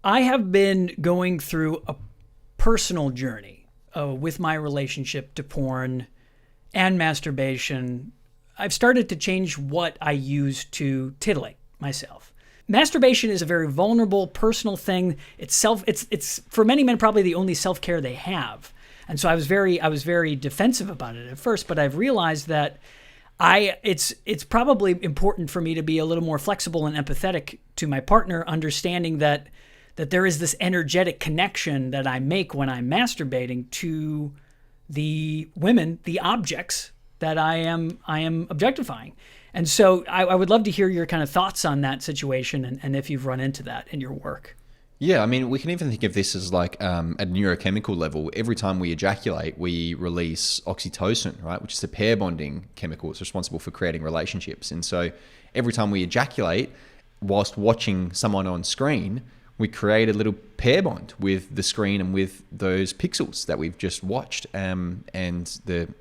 I have been going through a personal journey with my relationship to porn and masturbation. I've started to change what I use to titillate myself. Masturbation is a very vulnerable, personal thing. It's for many men probably the only self-care they have. And so I was very defensive about it at first, but I've realized that it's probably important for me to be a little more flexible and empathetic to my partner, understanding that there is this energetic connection that I make when I'm masturbating to the women, the objects that I am objectifying. And so I would love to hear your kind of thoughts on that situation and if you've run into that in your work. Yeah, I mean, we can even think of this as like at a neurochemical level. Every time we ejaculate, we release oxytocin, right? Which is a pair bonding chemical. It's responsible for creating relationships. And so every time we ejaculate, whilst watching someone on screen, we create a little pair bond with the screen and with those pixels that we've just watched. And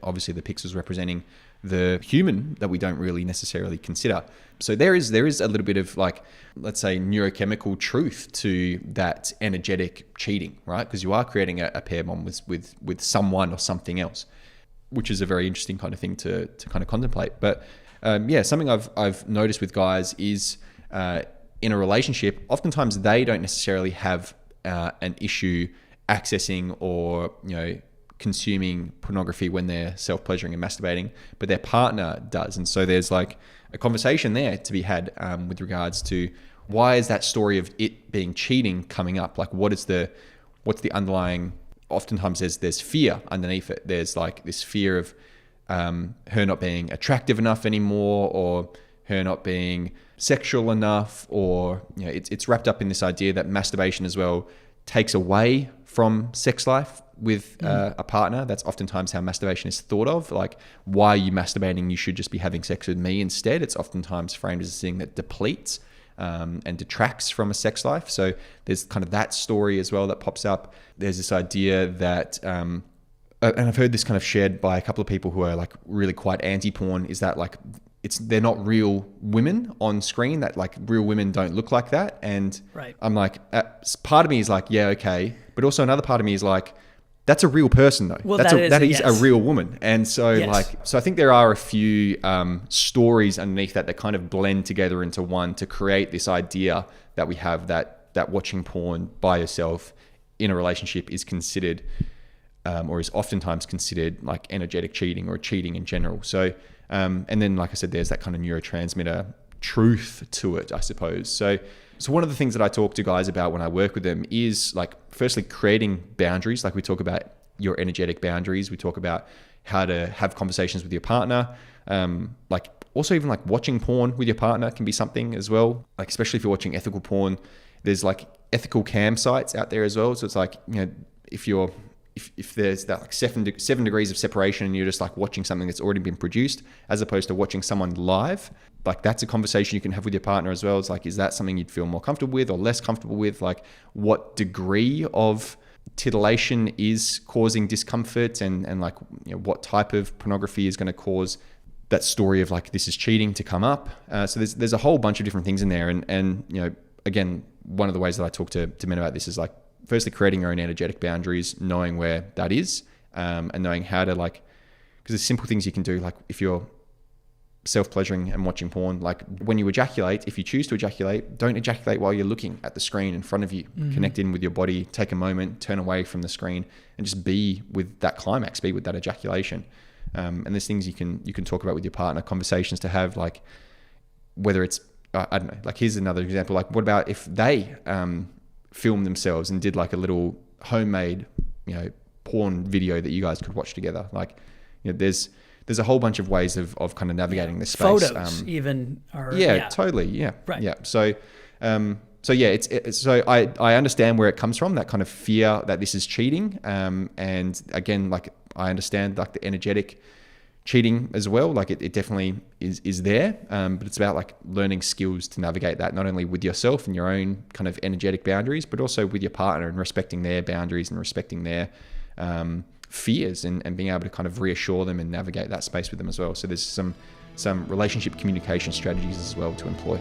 obviously the pixels representing the human that we don't really necessarily consider. So there is a little bit of like, let's say, neurochemical truth to that energetic cheating, right? Because you are creating a pair bond with someone or something else, which is a very interesting kind of thing to kind of contemplate. But something I've noticed with guys is in a relationship, oftentimes they don't necessarily have an issue accessing or consuming pornography when they're self-pleasuring and masturbating, but their partner does. And so there's like a conversation there to be had with regards to why is that story of it being cheating coming up? Like what's the underlying, oftentimes there's fear underneath it. There's like this fear of her not being attractive enough anymore, or her not being sexual enough, or it's wrapped up in this idea that masturbation as well takes away from sex life with a partner. That's oftentimes how masturbation is thought of. Like, why are you masturbating? You should just be having sex with me instead. It's oftentimes framed as a thing that depletes and detracts from a sex life. So there's kind of that story as well that pops up. There's this idea that, and I've heard this kind of shared by a couple of people who are like really quite anti-porn, is that like they're not real women on screen, that like real women don't look like that. And right. I'm like, part of me is like, yeah, okay. But also another part of me is like, that's a real person though. Well, that is yes. a real woman. And so yes. so I think there are a few stories underneath that kind of blend together into one to create this idea that we have that watching porn by yourself in a relationship is considered or is oftentimes considered like energetic cheating or cheating in general. So, and then, like I said, there's that kind of neurotransmitter truth to it, I suppose. So one of the things that I talk to guys about when I work with them is like, firstly, creating boundaries. Like we talk about your energetic boundaries. We talk about how to have conversations with your partner. Like also even like watching porn with your partner can be something as well. Like, especially if you're watching ethical porn, there's like ethical cam sites out there as well. So it's like, if there's that like seven degrees of separation and you're just like watching something that's already been produced as opposed to watching someone live, like that's a conversation you can have with your partner as well. It's like, is that something you'd feel more comfortable with or less comfortable with? Like what degree of titillation is causing discomfort and like, what type of pornography is going to cause that story of like, this is cheating to come up. So there's a whole bunch of different things in there. And again, one of the ways that I talk to men about this is like, firstly, creating your own energetic boundaries, knowing where that is, and knowing how to like, because there's simple things you can do. Like if you're self-pleasuring and watching porn, like when you ejaculate, if you choose to ejaculate, don't ejaculate while you're looking at the screen in front of you. Mm-hmm. Connect in with your body, take a moment, turn away from the screen and just be with that climax, be with that ejaculation. And there's things you can talk about with your partner, conversations to have, like whether it's, I don't know, like here's another example. Like what about if they, film themselves and did like a little homemade, porn video that you guys could watch together. Like, there's a whole bunch of ways of kind of navigating this space. Photos even are. Yeah, totally. Yeah. Right. Yeah. So so I understand where it comes from, that kind of fear that this is cheating. And again, like I understand like the energetic cheating as well. Like it definitely is there. But it's about like learning skills to navigate that, not only with yourself and your own kind of energetic boundaries, but also with your partner and respecting their boundaries and respecting their fears and being able to kind of reassure them and navigate that space with them as well. So there's some relationship communication strategies as well to employ.